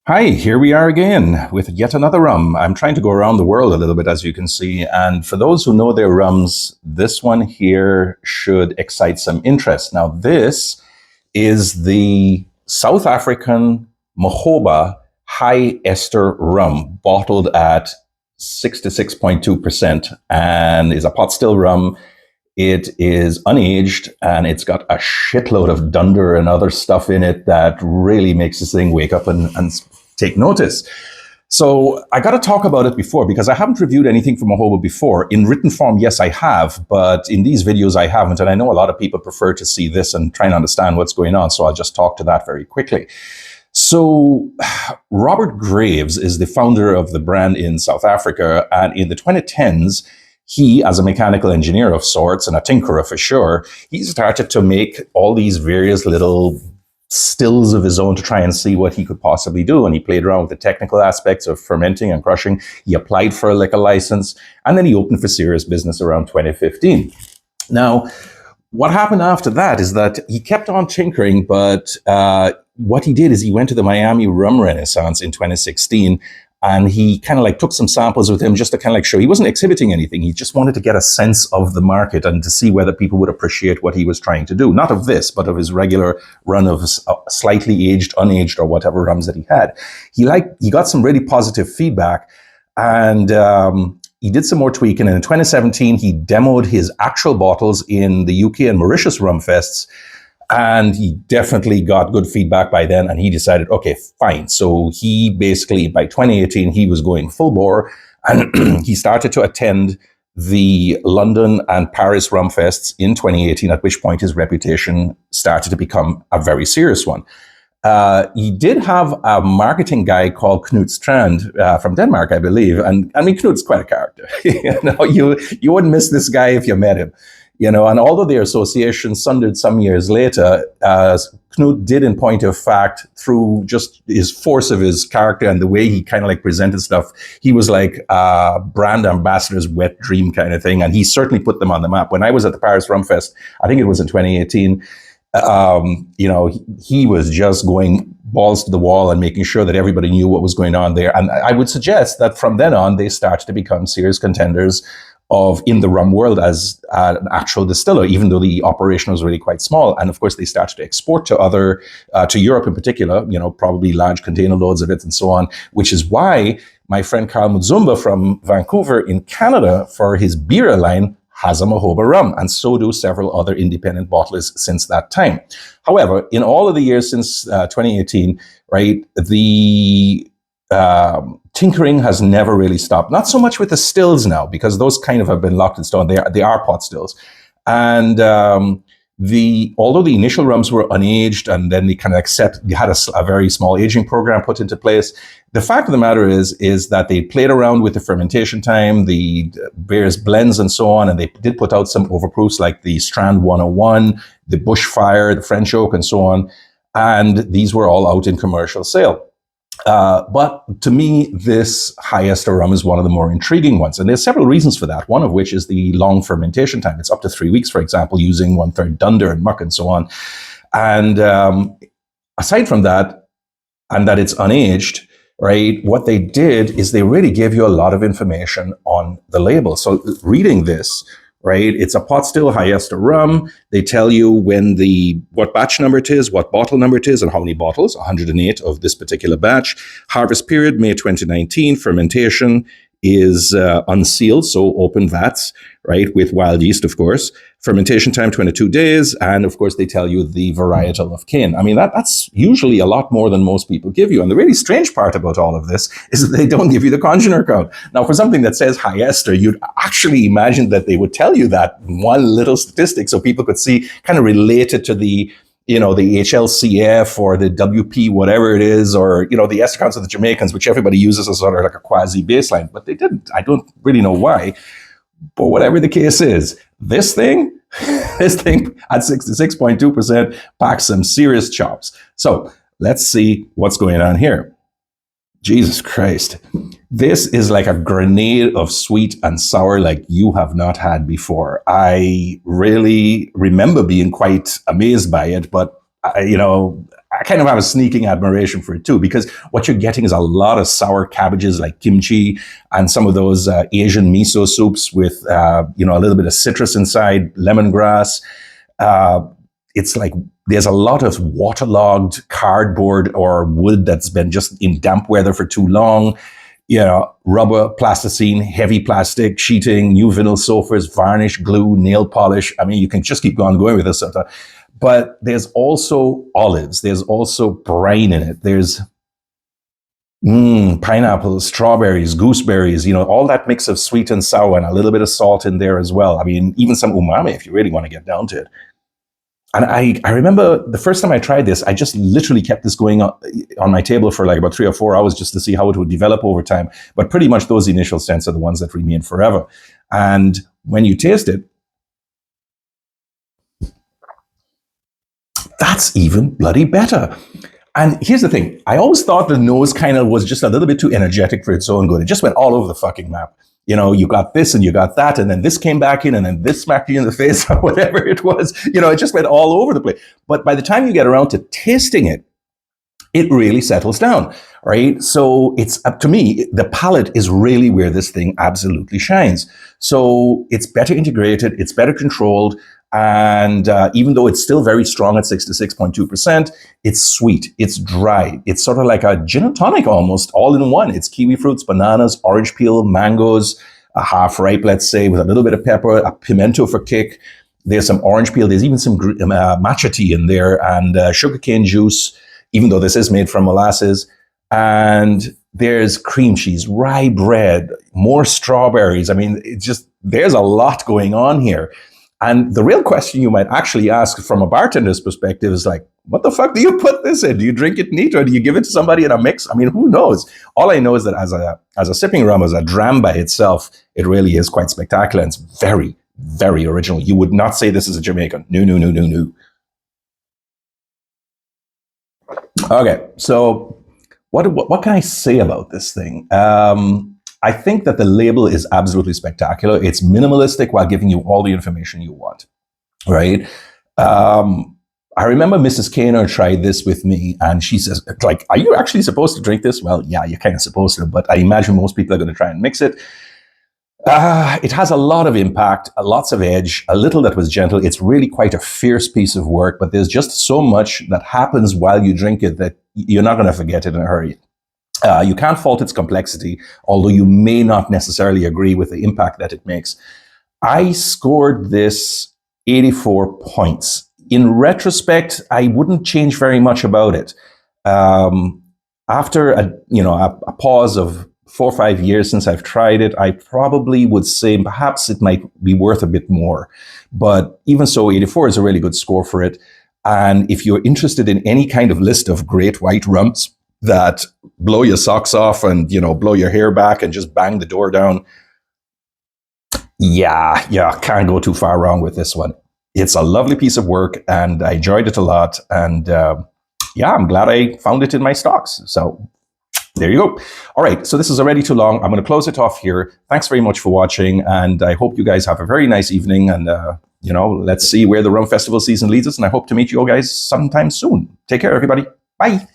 Hi, here we are again with yet another rum. I'm trying to go around the world a little bit, as you can see. And for those who know their rums, this one here should excite some interest. Now, this is the South African Mhoba High Ester Rum, bottled at 66.2%, and is a pot still rum. It is unaged and it's got a shitload of dunder and other stuff in it that really makes this thing wake up and take notice. So I got to talk about it before because I haven't reviewed anything from Mhoba before. In written form, yes, I have, but in these videos, I haven't. And I know a lot of people prefer to see this and try and understand what's going on. So I'll just talk to that very quickly. So Robert Graves is the founder of the brand in South Africa. And in the 2010s, he, as a mechanical engineer of sorts and a tinkerer for sure, he started to make all these various little stills of his own to try and see what he could possibly do. And he played around with the technical aspects of fermenting and crushing. He applied for a liquor license, and then he opened for serious business around 2015. Now, what happened after that is that he kept on tinkering, but what he did is he went to the Miami Rum Renaissance in 2016, and he kind of like took some samples with him just to kind of like show. He wasn't exhibiting anything. He just wanted to get a sense of the market and to see whether people would appreciate what he was trying to do. Not of this, but of his regular run of slightly aged, unaged, or whatever rums that he had. He got some really positive feedback, and he did some more tweaking. And in 2017, he demoed his actual bottles in the UK and Mauritius rum fests. And he definitely got good feedback by then, and he decided, okay, fine. So he basically, by 2018, he was going full bore, and he started to attend the London and Paris Rum Fests in 2018, at which point his reputation started to become a very serious one. He did have a marketing guy called Knut Strand from Denmark, I believe. And I mean, Knut's quite a character. You wouldn't miss this guy if you met him. And although their association sundered some years later, Knut did, in point of fact, through just his force of his character and the way he kind of like presented stuff, he was like a brand ambassador's wet dream kind of thing. And he certainly put them on the map. When I was at the Paris Rum Fest, I think it was in 2018, he was just going balls to the wall and making sure that everybody knew what was going on there. And I would suggest that from then on, they started to become serious contenders in the rum world as an actual distiller, even though the operation was really quite small. And of course, they started to export to to Europe in particular, probably large container loads of it and so on, which is why my friend Carl Mudzumba from Vancouver in Canada, for his beer line, has a Mhoba rum, and so do several other independent bottlers since that time. However, in all of the years since 2018, right, the tinkering has never really stopped. Not so much with the stills now, because those kind of have been locked in stone. They are pot stills. And although the initial rums were unaged, and then they kind of they had a very small aging program put into place. The fact of the matter is that they played around with the fermentation time, the various blends and so on, and they did put out some overproofs like the Strand 101, the Bushfire, the French Oak, and so on. And these were all out in commercial sale. But to me, this high ester rum is one of the more intriguing ones. And there's several reasons for that, one of which is the long fermentation time. It's up to 3 weeks, for example, using 1/3 dunder and muck and so on. And aside from that, and that it's unaged, right, what they did is they really gave you a lot of information on the label. So reading this, right, it's a pot still high ester rum. They tell you what batch number it is, what bottle number it is, and how many bottles, 108 of this particular batch. Harvest period, May 2019. Fermentation is unsealed, so open vats, right, with wild yeast, of course. Fermentation time, 22 days. And of course, they tell you the varietal of cane. I mean, that's usually a lot more than most people give you. And the really strange part about all of this is that they don't give you the congener count. Now, for something that says high ester, you'd actually imagine that they would tell you that one little statistic so people could see, kind of relate it to the HLCF or the WP, whatever it is, or, the ester counts of the Jamaicans, which everybody uses as sort of like a quasi baseline, but they didn't. I don't really know why. But whatever the case is, this thing at 66.2% packs some serious chops. So let's see what's going on here. Jesus Christ. This is like a grenade of sweet and sour like you have not had before. I really remember being quite amazed by it, but I kind of have a sneaking admiration for it too, because what you're getting is a lot of sour cabbages like kimchi and some of those Asian miso soups with, a little bit of citrus inside, lemongrass. It's like there's a lot of waterlogged cardboard or wood that's been just in damp weather for too long. Rubber, plasticine, heavy plastic, sheeting, new vinyl sofas, varnish, glue, nail polish. I mean, you can just keep going with this stuff. But there's also olives. There's also brine in it. There's pineapples, strawberries, gooseberries, all that mix of sweet and sour and a little bit of salt in there as well. I mean, even some umami if you really want to get down to it. And I remember the first time I tried this, I just literally kept this going on my table for like about 3 or 4 hours just to see how it would develop over time. But pretty much those initial scents are the ones that remain forever. And when you taste it, that's even bloody better. And here's the thing. I always thought the nose kind of was just a little bit too energetic for its own good. It just went all over the fucking map. You got this and you got that, and then this came back in, and then this smacked you in the face or whatever it was. It just went all over the place. But by the time you get around to tasting it, it really settles down, right? So it's up to me. The palate is really where this thing absolutely shines. So it's better integrated, it's better controlled, and even though it's still very strong at 66.2%, it's sweet, it's dry, it's sort of like a gin and tonic almost, all in one. It's kiwi fruits, bananas, orange peel, mangoes, a half ripe, let's say, with a little bit of pepper, a pimento for kick. There's some orange peel, there's even some matcha tea in there, and sugarcane juice, even though this is made from molasses. And there's cream cheese, rye bread, more strawberries. I mean, there's a lot going on here. And the real question you might actually ask from a bartender's perspective is like, what the fuck do you put this in? Do you drink it neat or do you give it to somebody in a mix? I mean, who knows? All I know is that as a sipping rum, as a dram by itself, it really is quite spectacular. And it's very, very original. You would not say this is a Jamaican. No. Okay, so what can I say about this thing? I think that the label is absolutely spectacular. It's minimalistic while giving you all the information you want, right? I remember Mrs. Kaner tried this with me, and she says, like, are you actually supposed to drink this? Well, yeah, you're kind of supposed to, but I imagine most people are going to try and mix it. It has a lot of impact, lots of edge, a little that was gentle. It's really quite a fierce piece of work, but there's just so much that happens while you drink it that you're not going to forget it in a hurry. You can't fault its complexity, although you may not necessarily agree with the impact that it makes. I scored this 84 points. In retrospect, I wouldn't change very much about it. After a pause of 4 or 5 years since I've tried it, I probably would say perhaps it might be worth a bit more. But even so, 84 is a really good score for it. And if you're interested in any kind of list of great white rums that blow your socks off and, blow your hair back and just bang the door down, yeah, can't go too far wrong with this one. It's a lovely piece of work and I enjoyed it a lot. And I'm glad I found it in my stocks. So there you go. All right, so this is already too long. I'm going to close it off here. Thanks very much for watching, and I hope you guys have a very nice evening. And let's see where the Rum Festival season leads us. And I hope to meet you all guys sometime soon. Take care, everybody. Bye.